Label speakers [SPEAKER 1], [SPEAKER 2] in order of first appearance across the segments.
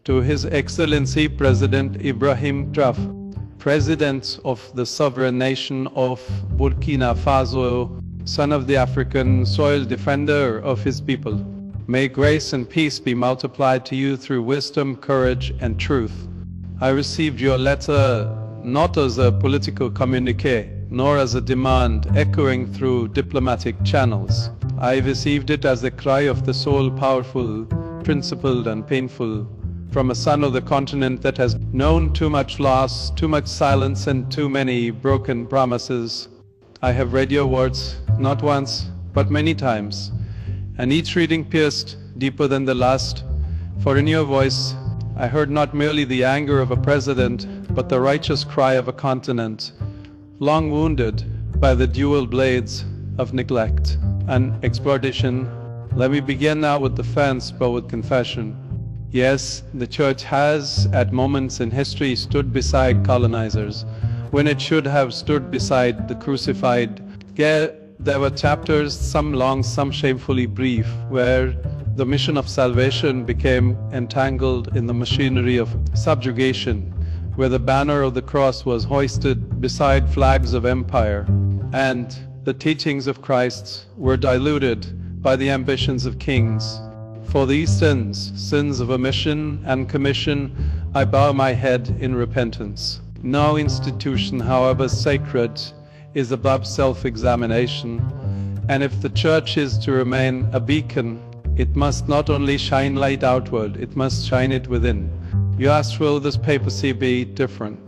[SPEAKER 1] to His Excellency President Ibrahim, President of the sovereign nation of Burkina Faso, son of the African soil, defender of his people. May grace and peace be multiplied to you through wisdom, courage, and truth. I received your letter not as a political communique, nor as a demand echoing through diplomatic channels. I received it as a cry of the soul, powerful, principled, and painful, from a son of the continent that has known too much loss, too much silence, and too many broken promises. I have read your words, not once, but many times, and each reading pierced deeper than the last, for in your voice I heard not merely the anger of a president, but the righteous cry of a continent, long wounded by the dual blades of neglect and exploitation. Let me begin now with defense, but with confession. Yes, the Church has, at moments in history, stood beside colonizers, when it should have stood beside the crucified. Yet there were chapters, some long, some shamefully brief, where the mission of salvation became entangled in the machinery of subjugation, where the banner of the cross was hoisted beside flags of empire, and the teachings of Christ were diluted by the ambitions of kings. For these sins of omission and commission, I bow my head in repentance. No institution, however sacred, is above self-examination, and if the Church is to remain a beacon, it must not only shine light outward, it must shine it within. You asked, will this papacy be different?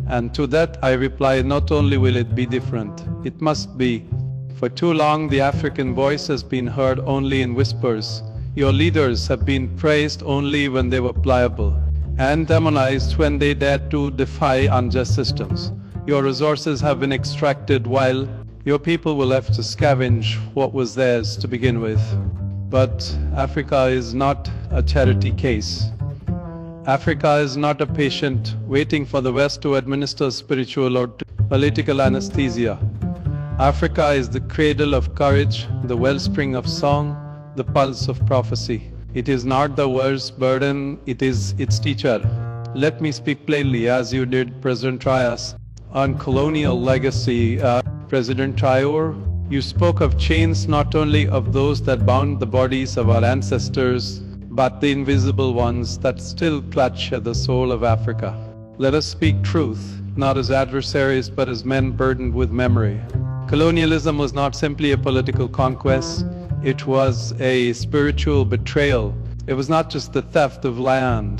[SPEAKER 1] And to that I reply, not only will it be different, it must be. For too long the African voice has been heard only in whispers. Your leaders have been praised only when they were pliable, and demonized when they dared to defy unjust systems. Your resources have been extracted while your people were left to scavenge what was theirs to begin with. But Africa is not a charity case. Africa is not a patient waiting for the West to administer spiritual or political anesthesia. Africa is the cradle of courage, the wellspring of song, the pulse of prophecy. It is not the world's burden, it is its teacher. Let me speak plainly, as you did, President Trias, on colonial legacy. President Tarora, you spoke of chains not only of those that bound the bodies of our ancestors, but the invisible ones that still clutch at the soul of Africa. Let us speak truth, not as adversaries, but as men burdened with memory. Colonialism was not simply a political conquest, it was a spiritual betrayal. It was not just the theft of land,